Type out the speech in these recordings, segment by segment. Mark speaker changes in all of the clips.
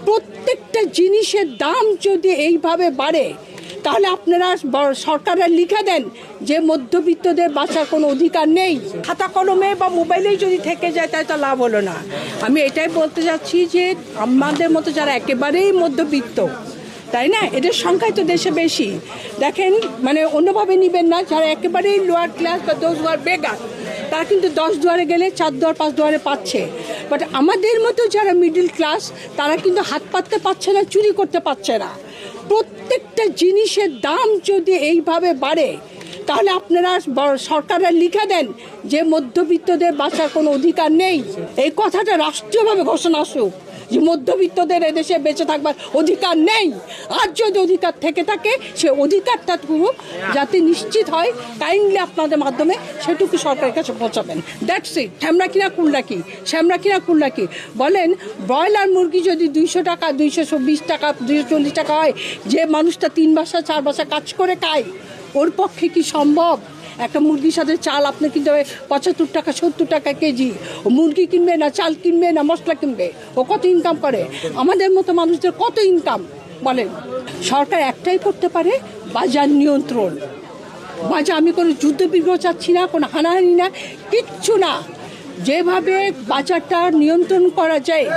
Speaker 1: প্রত্যেকটা জিনিসের দাম যদি এইভাবে বাড়ে তাহলে আপনারা সরকারের লিখে দেন যে মধ্যবিত্তদের বাঁচার কোনো অধিকার নেই। খাতা কলমে বা মোবাইলেই যদি থেকে যায় তাই তো লাভ হলো না। আমি এটাই বলতে যাচ্ছি যে আমাদের মতো যারা একেবারেই মধ্যবিত্ত, তাই না, এদের সংখ্যাই তো দেশে বেশি। দেখেন, মানে অন্যভাবে নেবেন না, যারা একেবারেই লোয়ার ক্লাস বা দোজ হু আর বেগার, তারা কিন্তু 10 দুয়ারে গেলে 4 দুয়ার 5 দুয়ারে পাচ্ছে। বাট আমাদের মতো যারা মিডল ক্লাস, তারা কিন্তু হাত পাততে পারছে না, চুরি করতে পারছে না। প্রত্যেকটা জিনিসের দাম যদি এইভাবে বাড়ে তাহলে আপনারা সরকারের লিখে দেন যে মধ্যবিত্তদের বাঁচার কোনো অধিকার নেই। এই কথাটা রাষ্ট্রীয়ভাবে ঘোষণা আসুক যে মধ্যবিত্তদের এদেশে বেঁচে থাকবার অধিকার নেই। আর যদি অধিকার থেকে থাকে সে অধিকারটাটুকু যাতে নিশ্চিত হয়, কাইন্ডলি আপনাদের মাধ্যমে সেটুকু সরকারের কাছে পৌঁছাবেন। That's it. শ্যামরা কিনা কুল্লা কি বলেন, ব্রয়লার মুরগি যদি 200 টাকা, 220 টাকা, 240 টাকা হয়, যে মানুষটা 3 বাসা 4 বাসা কাজ করে খায়, ওর পক্ষে কি সম্ভব একটা মুরগির সাথে চাল আপনি কিনতে হবে 75 টাকা 70 টাকা কেজি? ও মুরগি কিনবে না, চাল কিনবে না, মশলা কিনবে? ও কত ইনকাম করে? আমাদের মতো মানুষদের কত ইনকাম বলেন? সরকার একটাই করতে পারে, বাজার নিয়ন্ত্রণ। বাজার, আমি কোনো যুদ্ধ বিগ্রহ চাচ্ছি না, কোনো হানাহানি না, কিচ্ছু না। যেভাবে বাজারটা নিয়ন্ত্রণ করা যায়,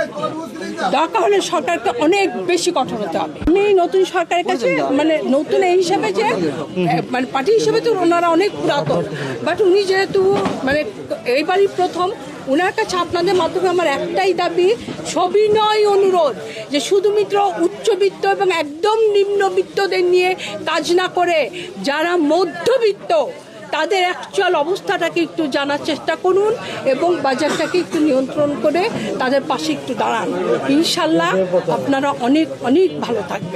Speaker 1: দরকার হলে সরকারকে অনেক বেশি কঠোর হতে হবে। আমি নতুন সরকারের কাছে, মানে নতুন এই হিসাবে যে মানে পার্টি হিসেবে তো ওনারা অনেক পুরাতন, বাট উনি যেহেতু মানে এইবারই প্রথম, ওনার কাছে আপনাদের মাধ্যমে আমার একটাই দাবি, সবিনয় অনুরোধ যে শুধুমাত্র উচ্চবিত্ত এবং একদম নিম্নবিত্তদের নিয়ে কাজ না করে যারা মধ্যবিত্ত তাদের অ্যাকচুয়াল অবস্থাটাকে একটু জানার চেষ্টা করুন এবং বাজারটাকে একটু নিয়ন্ত্রণ করে তাদের পাশে একটু দাঁড়ান। ইনশাল্লাহ আপনারা অনেক অনেক ভালো থাকবেন।